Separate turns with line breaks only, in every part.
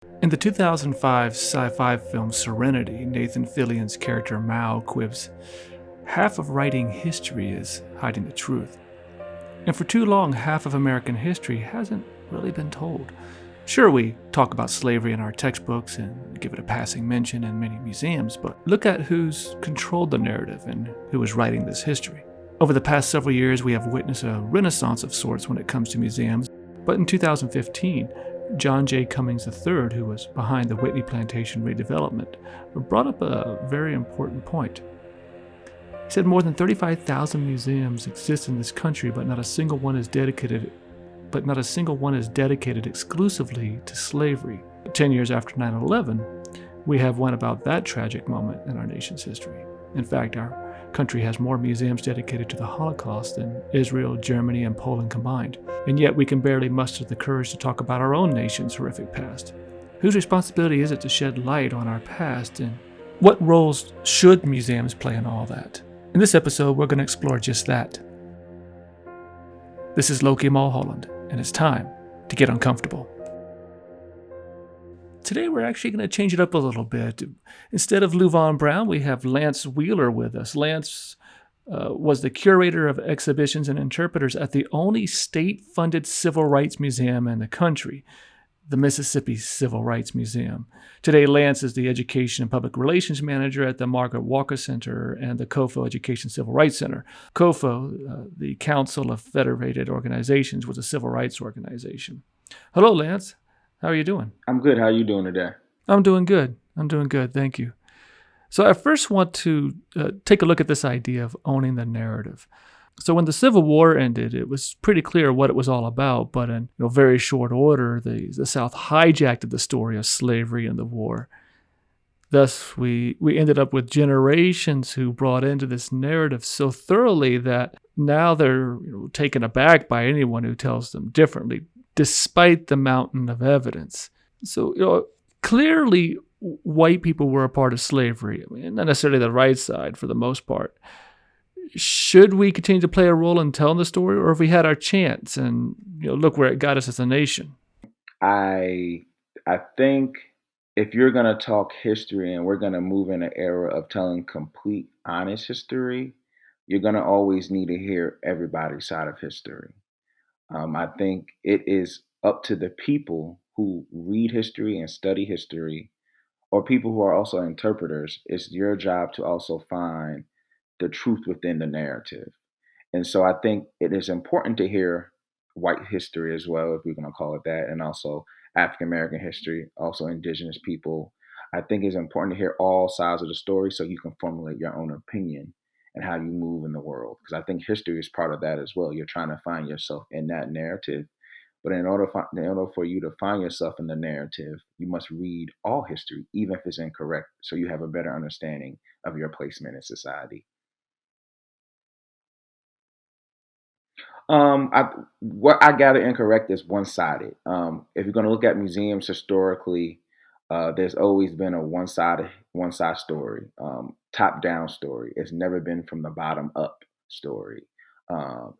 In the 2005 sci-fi film Serenity, Nathan Fillion's character Mao quibs, "Half of writing history is hiding the truth." And for too long, half of American history hasn't really been told. Sure, we talk about slavery in our textbooks and give it a passing mention in many museums, but look at who's controlled the narrative and who is writing this history. Over the past several years, we have witnessed a renaissance of sorts when it comes to museums, but in 2015, John J. Cummings III, who was behind the Whitney Plantation redevelopment, brought up a very important point. He said more than 35,000 museums exist in this country, but not a single one is dedicated exclusively to slavery. 10 years after 9/11, we have one about that tragic moment in our nation's history. In fact, our country has more museums dedicated to the Holocaust than Israel, Germany, and Poland combined. And yet we can barely muster the courage to talk about our own nation's horrific past. Whose responsibility is it to shed light on our past, and what roles should museums play in all that? In this episode, we're going to explore just that. This is Loki Mulholland, and it's time to get uncomfortable. Today, we're actually going to change it up a little bit. Instead of Lou Von Brown, we have Lance Wheeler with us. Lance was the Curator of Exhibitions and Interpreters at the only state-funded civil rights museum in the country, the Mississippi Civil Rights Museum. Today, Lance is the Education and Public Relations Manager at the Margaret Walker Center and the COFO Education Civil Rights Center. COFO, the Council of Federated Organizations, was a civil rights organization. Hello, Lance. How are you doing?
I'm good. How are you doing today?
I'm doing good. Thank you. So I first want to take a look at this idea of owning the narrative. So when the Civil War ended, it was pretty clear what it was all about, but in very short order, the South hijacked the story of slavery and the war. Thus, we ended up with generations who brought into this narrative so thoroughly that now they're taken aback by anyone who tells them differently, despite the mountain of evidence. So, clearly, white people were a part of slavery. I mean, not necessarily the right side for the most part. Should we continue to play a role in telling the story, or have we had our chance and look where it got us as a nation?
I think if you're gonna talk history and we're gonna move in an era of telling complete, honest history, you're gonna always need to hear everybody's side of history. I think it is up to the people who read history and study history, or people who are also interpreters. It's your job to also find the truth within the narrative. And so I think it is important to hear white history as well, if we're going to call it that, and also African American history, also indigenous people. I think it's important to hear all sides of the story so you can formulate your own opinion and how you move in the world. Because I think history is part of that as well. You're trying to find yourself in that narrative. But in order for you to find yourself in the narrative, you must read all history, even if it's incorrect, so you have a better understanding of your placement in society. What I gather incorrect is one-sided. If you're going to look at museums historically, there's always been a one side story, top-down story. It's never been from the bottom up story.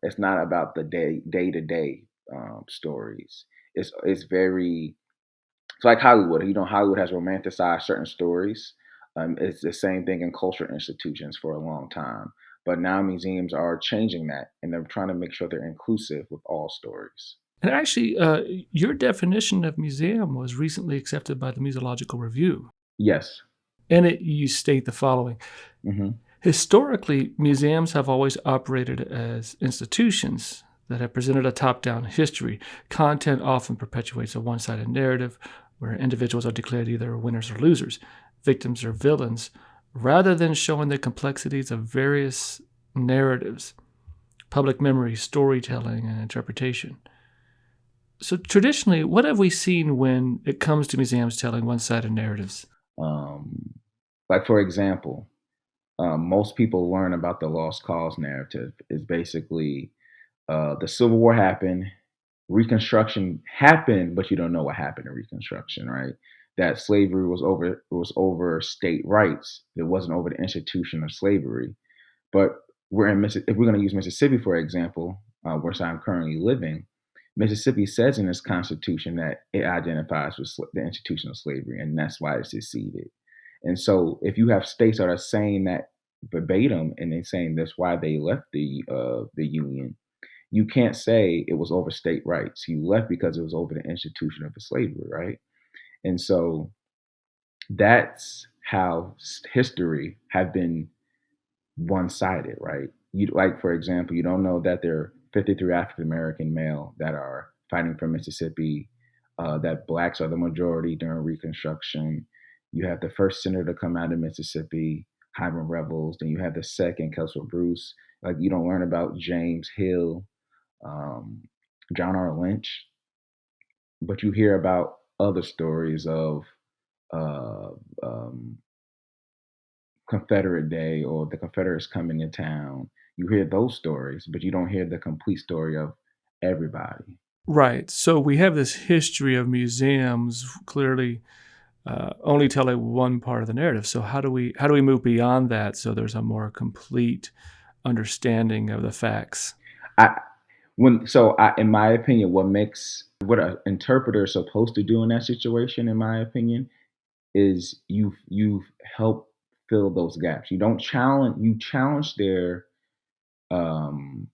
It's not about the day-to-day stories. It's like Hollywood. Hollywood has romanticized certain stories. It's the same thing in cultural institutions for a long time. But now museums are changing that, and they're trying to make sure they're inclusive with all stories.
And actually, your definition of museum was recently accepted by the Museological Review.
Yes.
In it, you state the following.
Hmm.
Historically, museums have always operated as institutions that have presented a top-down history. Content often perpetuates a one-sided narrative where individuals are declared either winners or losers, victims or villains, rather than showing the complexities of various narratives, public memory, storytelling, and interpretation. So traditionally, what have we seen when it comes to museums telling one-sided narratives?
Um, like for example, most people learn about the lost cause narrative. Is basically the Civil War happened, Reconstruction happened, but you don't know what happened in Reconstruction, right? That slavery was over state rights. It wasn't over the institution of slavery. But if we're going to use Mississippi for example, where I'm currently living, Mississippi says in its constitution that it identifies with the institution of slavery, and that's why it seceded. And so, if you have states that are saying that verbatim, and they're saying that's why they left the union, you can't say it was over state rights. You left because it was over the institution of the slavery, right? And so, that's how history have been one-sided, right? You like, for example, you don't know that there are 53 African American male that are fighting for Mississippi. That blacks are the majority during Reconstruction. You have the first senator to come out of Mississippi, Hiram Revels. Then you have the second, Kelso Bruce. Like you don't learn about James Hill, um, John R. Lynch, but you hear about other stories of uh, um, Confederate Day or the Confederates coming to town. You hear those stories, but you don't hear the complete story of everybody.
Right. So we have this history of museums clearly only telling one part of the narrative. So how do we move beyond that so there's a more complete understanding of the facts?
I in my opinion, what an interpreter is supposed to do in that situation, in my opinion, is you've helped fill those gaps. You don't challenge you challenge um,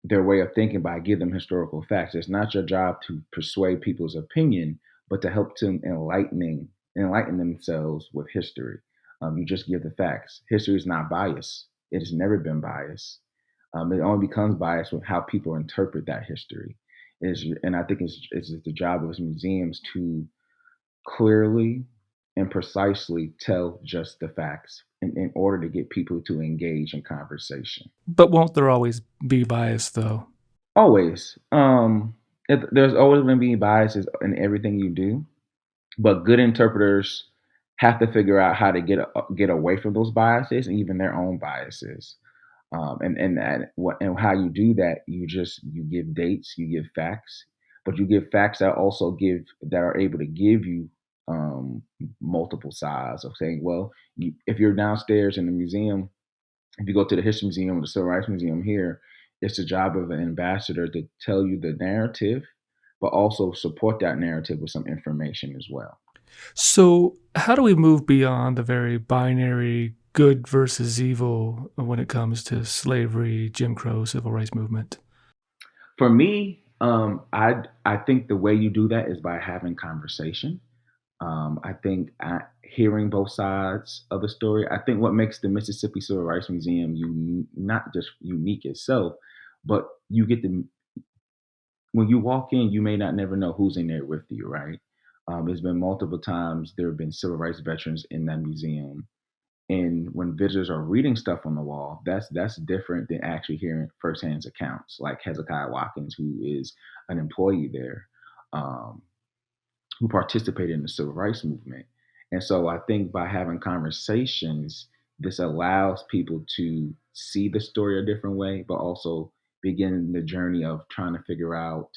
their way of thinking by give them historical facts. It's not your job to persuade people's opinion, but to help them enlighten themselves with history. You just give the facts. History is not biased. It has never been biased. It only becomes biased with how people interpret that history. And I think it's the job of museums to clearly and precisely tell just the facts in order to get people to engage in conversation.
But won't there always be bias, though?
Always. There's always going to be biases in everything you do, but good interpreters have to figure out how to get away from those biases and even their own biases. And how you do that, you give dates, you give facts, but you give facts that are able to give you multiple sides of saying, well, if you're downstairs in the museum, if you go to the History Museum or the Civil Rights Museum here, it's the job of an ambassador to tell you the narrative, but also support that narrative with some information as well.
So how do we move beyond the very binary good versus evil when it comes to slavery, Jim Crow, civil rights movement?
For me, I think the way you do that is by having conversation. I think hearing both sides of the story. I think what makes the Mississippi Civil Rights Museum not just unique itself, but you get the when you walk in, you may not never know who's in there with you, right? There's been multiple times there have been civil rights veterans in that museum, and when visitors are reading stuff on the wall, that's different than actually hearing firsthand accounts, like Hezekiah Watkins, who is an employee there. Um, who participated in the civil rights movement. And so I think by having conversations, this allows people to see the story a different way, but also begin the journey of trying to figure out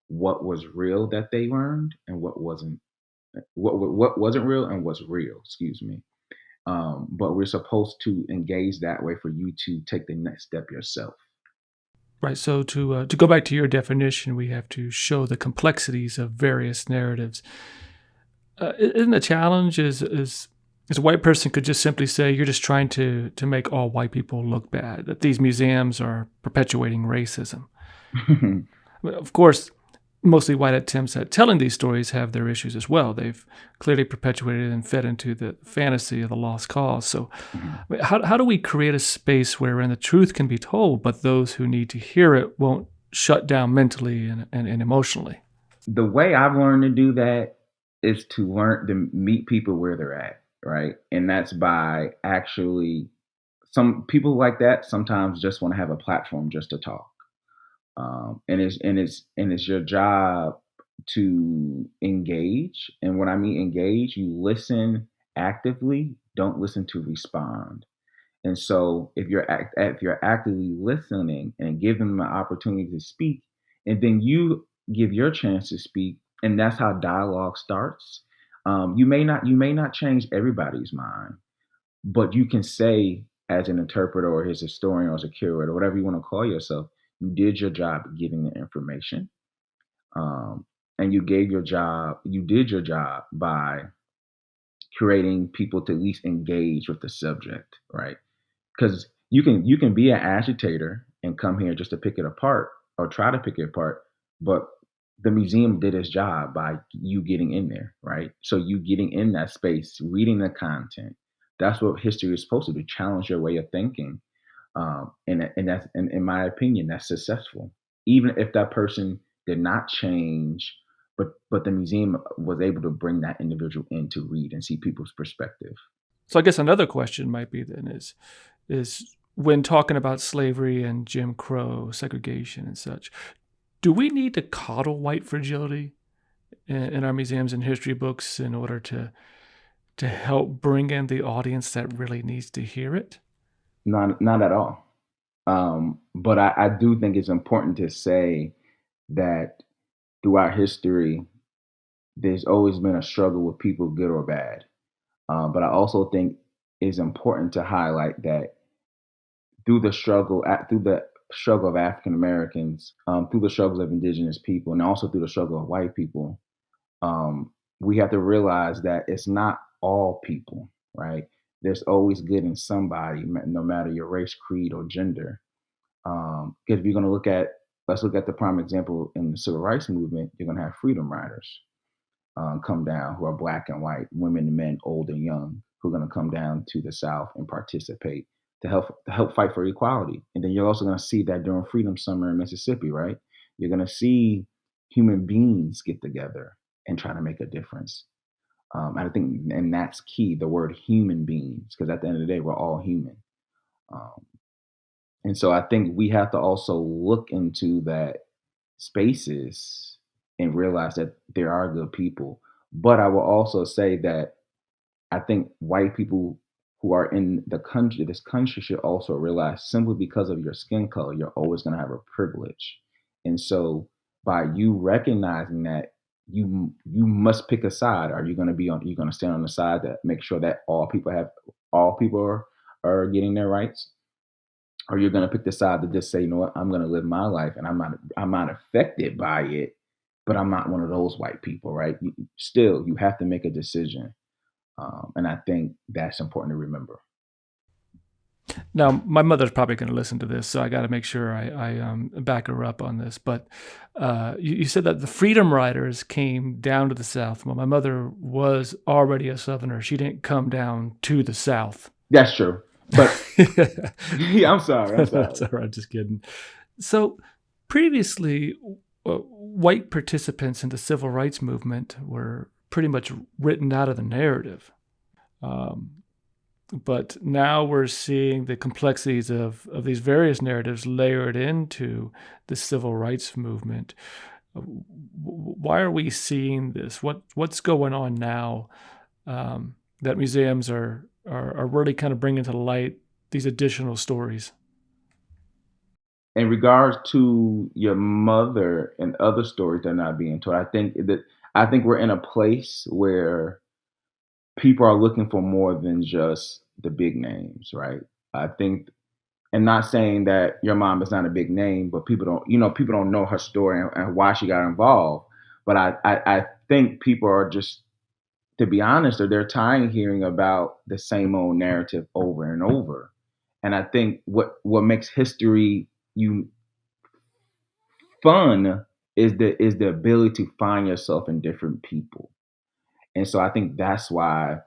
what was real that they learned and what wasn't real and what's real, excuse me. But we're supposed to engage that way for you to take the next step yourself.
Right. So to go back to your definition, we have to show the complexities of various narratives. Isn't the challenge is a white person could just simply say you're just trying to make all white people look bad, that these museums are perpetuating racism. But of course, mostly white attempts at telling these stories have their issues as well. They've clearly perpetuated and fed into the fantasy of the lost cause. So,
Mhm.
how do we create a space wherein the truth can be told, but those who need to hear it won't shut down mentally and emotionally?
The way I've learned to do that is to learn to meet people where they're at, right? And that's by actually some people like that sometimes just want to have a platform just to talk. And it's your job to engage. And when I mean engage, you listen actively, don't listen to respond. And so if you're actively listening and give them an opportunity to speak, and then you give your chance to speak, and that's how dialogue starts. You may not change everybody's mind, but you can say as an interpreter or as a historian or as a curator, whatever you want to call yourself, you did your job giving the information. And you did your job by creating people to at least engage with the subject, right? Because you can be an agitator and come here just to pick it apart or try to pick it apart, but the museum did its job by you getting in there, right? So you getting in that space, reading the content. That's what history is supposed to do: challenge your way of thinking. And that's, in my opinion, that's successful. Even if that person did not change, but the museum was able to bring that individual in to read and see people's perspective.
So I guess another question might be then is when talking about slavery and Jim Crow, segregation and such, do we need to coddle white fragility in our museums and history books in order to help bring in the audience that really needs to hear it?
Not at all. But I do think it's important to say that throughout history, there's always been a struggle with people, good or bad. But I also think it's important to highlight that through the struggle of African Americans, through the struggles of indigenous people, and also through the struggle of white people, we have to realize that it's not all people, right? There's always good in somebody, no matter your race, creed, or gender. Because if you're going to let's look at the prime example in the civil rights movement, you're going to have freedom riders come down who are black and white, women and men, old and young, who are going to come down to the South and participate to help fight for equality. And then you're also going to see that during Freedom Summer in Mississippi, right? You're going to see human beings get together and try to make a difference. And I think, and that's key, the word human beings, because at the end of the day, we're all human. Um, and so I think we have to also look into that spaces and realize that there are good people. But I will also say that I think white people who are in this country should also realize simply because of your skin color, you're always going to have a privilege. And so by you recognizing that, you must pick a side. You're going to stand on the side that make sure that all people are getting their rights, or you're going to pick the side to just say, you know what, I'm going to live my life and I'm not affected by it, but I'm not one of those white people, right? Still, you have to make a decision. And I think that's important to remember.
Now, my mother's probably going to listen to this, so I got to make sure I back her up on this. But you said that the Freedom Riders came down to the South. Well, my mother was already a Southerner. She didn't come down to the South.
That's true. But yeah, I'm sorry. I'm
That's
sorry.
all right. Just kidding. So previously, white participants in the civil rights movement were pretty much written out of the narrative. But now we're seeing the complexities of these various narratives layered into the civil rights movement. Why are we seeing this? What's going on now that museums are really kind of bringing to light these additional stories?
In regards to your mother and other stories that are not being told, I think we're in a place where people are looking for more than just the big names, right? I think, and not saying that your mom is not a big name, but people don't know her story and why she got involved. But I think people are just, to be honest, they're tired of hearing about the same old narrative over and over. And I think what makes history you fun is the ability to find yourself in different people. And so I think that's why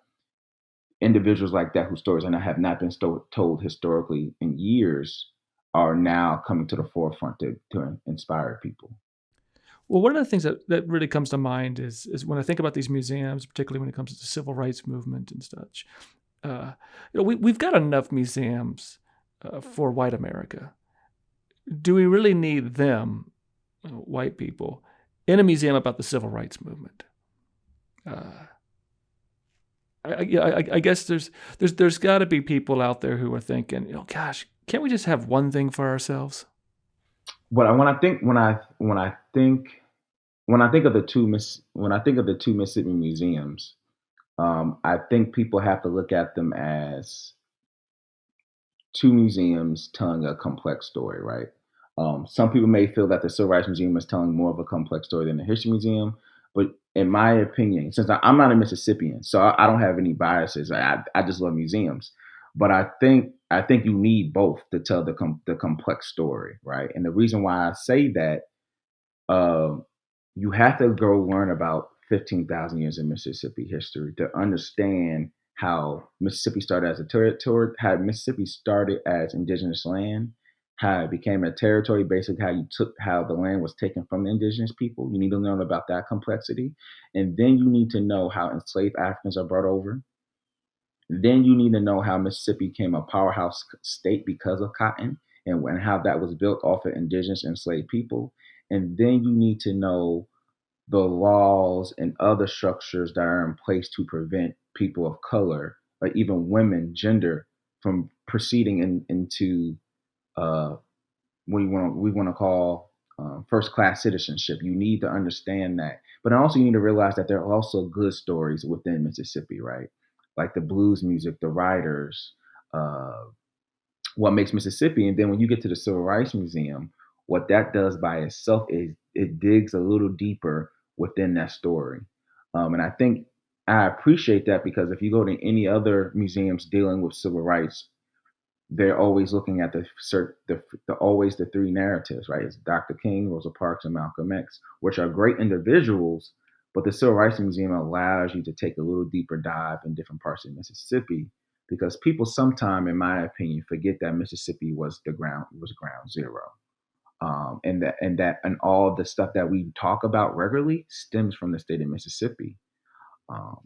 individuals like that whose stories have not been told historically in years are now coming to the forefront to inspire people.
Well, one of the things that really comes to mind is when I think about these museums, particularly when it comes to the civil rights movement and such. Uh, we've got enough museums for white America. Do we really need them, white people, in a museum about the civil rights movement? Uh, I guess there's got to be people out there who are thinking, gosh, can't we just have one thing for ourselves?
But when I think of the two Mississippi museums, I think people have to look at them as two museums telling a complex story, right? Some people may feel that the Civil Rights Museum is telling more of a complex story than the History Museum, but in my opinion, since I'm not a Mississippian, so I don't have any biases. I just love museums, but I think you need both to tell the complex story, right? And the reason why I say that, um, you have to go learn about 15,000 years of Mississippi history to understand how Mississippi started as a territory, how Mississippi started as indigenous land, how it became a territory, basically how the land was taken from the indigenous people. You need to learn about that complexity. And then you need to know how enslaved Africans are brought over. Then you need to know how Mississippi became a powerhouse state because of cotton, and how that was built off of indigenous enslaved people. And then you need to know the laws and other structures that are in place to prevent people of color or even women, gender, from proceeding into uh, what we want to call first class citizenship. You need to understand that, but also you need to realize that there are also good stories within Mississippi, right? Like the blues music, the writers, uh, what makes Mississippi. And then when you get to the Civil Rights Museum, what that does by itself is it digs a little deeper within that story. And I think I appreciate that, because if you go to any other museums dealing with civil rights, they're always looking at the always the three narratives, right? It's Dr. King, Rosa Parks, and Malcolm X, which are great individuals, but the Civil Rights Museum allows you to take a little deeper dive in different parts of Mississippi, because people sometime, in my opinion, forget that Mississippi was ground zero, and all the stuff that we talk about regularly stems from the state of Mississippi. Um,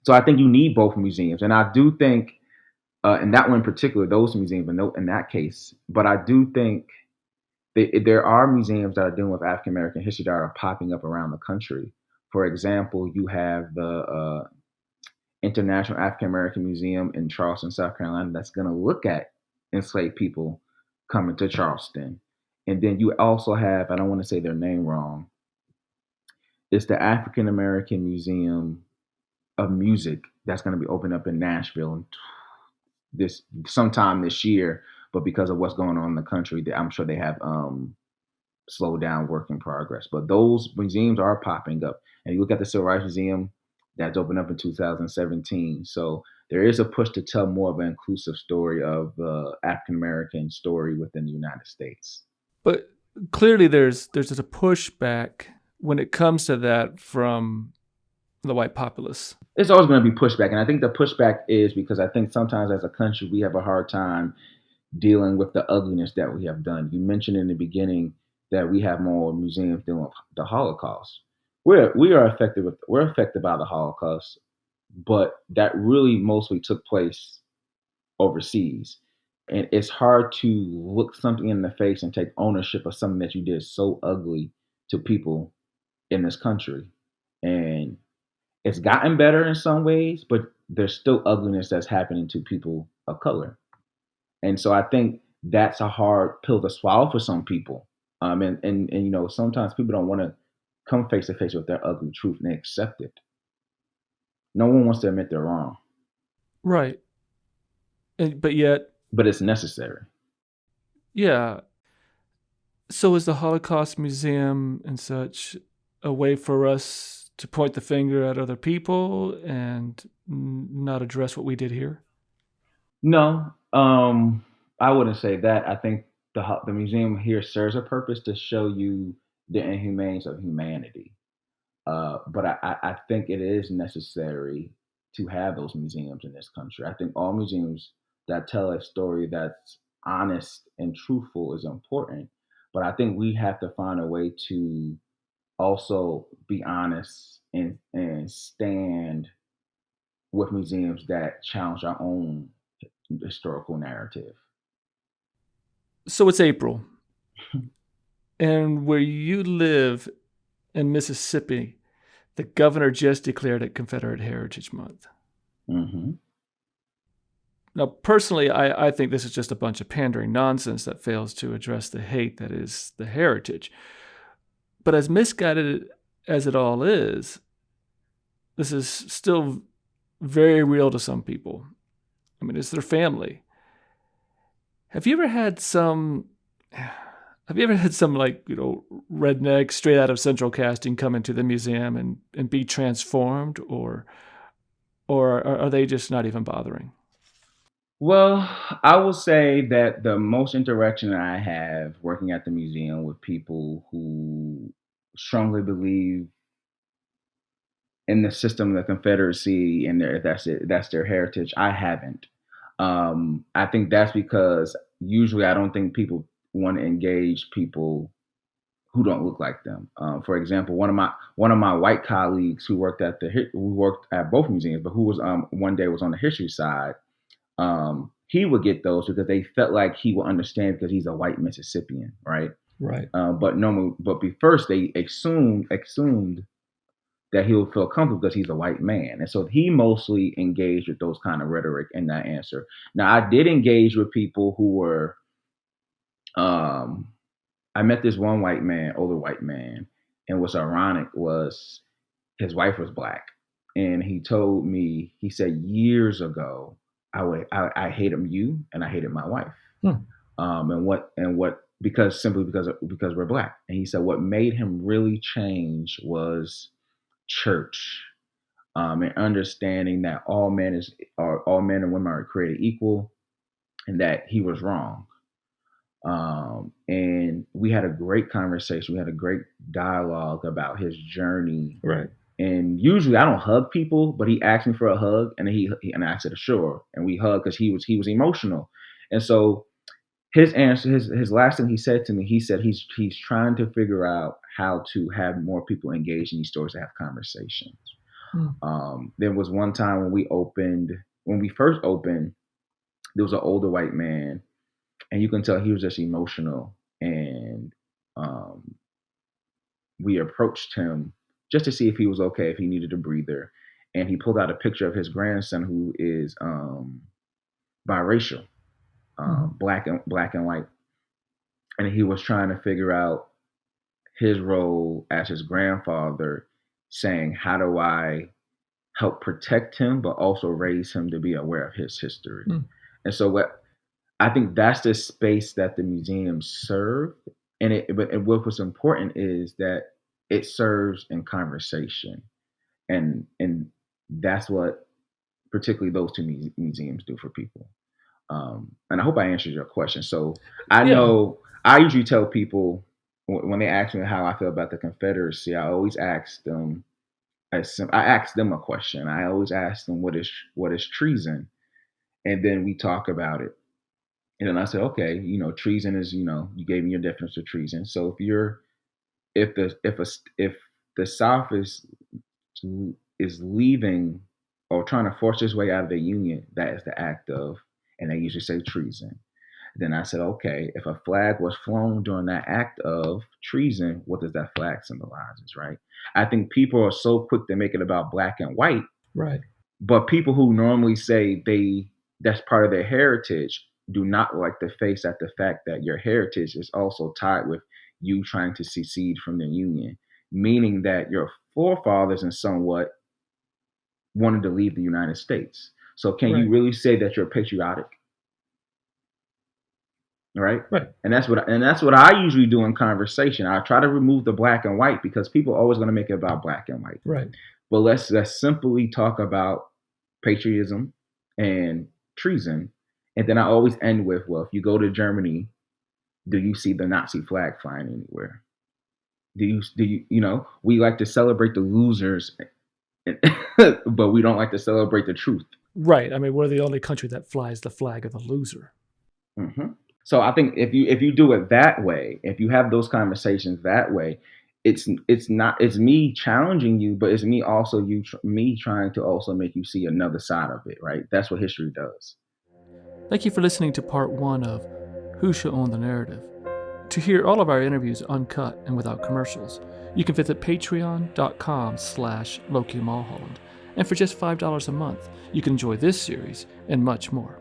so I think you need both museums, and I do think and that one in particular, those museums, but no, in that case. But I do think there are museums that are dealing with African American history that are popping up around the country. For example, you have the International African American Museum in Charleston, South Carolina, that's going to look at enslaved people coming to Charleston. And then you also have, I don't want to say their name wrong, it's the African American Museum of Music that's going to be opened up in Nashville this sometime this year, but because of what's going on in the country, I'm sure they have slowed down work in progress. But those museums are popping up, and you look at the Civil Rights Museum that's opened up in 2017. So there is a push to tell more of an inclusive story of the African American story within the United States.
But clearly, there's just a pushback when it comes to that from the white populace.
It's always going to be pushback, and I think the pushback is because I think sometimes as a country we have a hard time dealing with the ugliness that we have done. You mentioned in the beginning that we have more museums dealing with the Holocaust. We're affected by the Holocaust, but that really mostly took place overseas. And it's hard to look something in the face and take ownership of something that you did so ugly to people in this country. And it's gotten better in some ways, but there's still ugliness that's happening to people of color. And so I think that's a hard pill to swallow for some people. And sometimes people don't want to come face to face with their ugly truth and they accept it. No one wants to admit they're wrong,
Right. But yet,
but it's necessary.
yeah. So is the Holocaust Museum and such a way for us to point the finger at other people and not address what we did here?
No, I wouldn't say that. I think the museum here serves a purpose to show you the inhumanes of humanity. But I think it is necessary to have those museums in this country. I think all museums that tell a story that's honest and truthful is important. But I think we have to find a way to also be honest and stand with museums that challenge our own historical narrative.
So it's April, and where you live in Mississippi, the governor just declared it Confederate Heritage Month.
Hmm.
Now, personally, I think this is just a bunch of pandering nonsense that fails to address the hate that is the heritage. But as misguided as it all is, this is still very real to some people. I mean, it's their family. Have you ever had some Have you ever had some redneck straight out of Central Casting come into the museum and be transformed, or are they just not even bothering?
Well, I will say that the most interaction that I have working at the museum with people who strongly believe in the system of the Confederacy and that's their heritage. I haven't. I think that's because usually I don't think people want to engage people who don't look like them. For example, one of my white colleagues who worked who worked at both museums, but who was one day was on the history side. He would get those because they felt like he would understand because he's a white Mississippian, right?
Right.
First they assumed that he'll feel comfortable because he's a white man. And so he mostly engaged with those kind of rhetoric in that answer. Now, I did engage with people who were, I met this one white man, older white man, and what's ironic was his wife was black. And he told me, he said years ago, I hated you and I hated my wife.
Hmm.
Because we're black. And he said what made him really change was church, and understanding that all men and women are created equal, and that he was wrong. And we had a great conversation. We had a great dialogue about his journey.
Right.
And usually I don't hug people, but he asked me for a hug, and and I said sure, and we hugged because he was emotional. And so his answer, his last thing he said to me, he said he's trying to figure out how to have more people engaged in these stories to have conversations. There was one time when we first opened, there was an older white man, and you can tell he was just emotional. And we approached him just to see if he was okay, if he needed a breather. And he pulled out a picture of his grandson who is biracial, black and white. And he was trying to figure out his role as his grandfather, saying, how do I help protect him, but also raise him to be aware of his history? And so I think that's the space that the museum served. And what was important is that it serves in conversation. And that's what particularly those two museums do for people. And I hope I answered your question. So I know I usually tell people when they ask me how I feel about the Confederacy, I always ask them, I ask them a question. I always ask them what is treason, and then we talk about it. And then I said, okay, treason is, you gave me your definition of treason. So if the South is leaving or trying to force its way out of the Union, that is the act of, and they usually say treason. Then I said, okay, if a flag was flown during that act of treason, what does that flag symbolize? Right? I think people are so quick to make it about black and white.
Right.
But people who normally say that's part of their heritage do not like to face at the fact that your heritage is also tied with you trying to secede from the Union, meaning that your forefathers and somewhat wanted to leave the United States. So can you really say that you're patriotic? Right. And that's what I usually do in conversation. I try to remove the black and white because people are always going to make it about black and white.
Right.
But let's simply talk about patriotism and treason. And then I always end with, well, if you go to Germany, do you see the Nazi flag flying anywhere? Do you we like to celebrate the losers, but we don't like to celebrate the truth.
Right. I mean, we're the only country that flies the flag of the loser.
Mm-hmm. So I think if you do it that way, if you have those conversations that way, it's me challenging you, but it's me also me trying to also make you see another side of it, right? That's what history does.
Thank you for listening to part 1 of Who Should Own the Narrative. To hear all of our interviews uncut and without commercials, you can visit patreon.com/LokiMulholland. And for just $5 a month, you can enjoy this series and much more.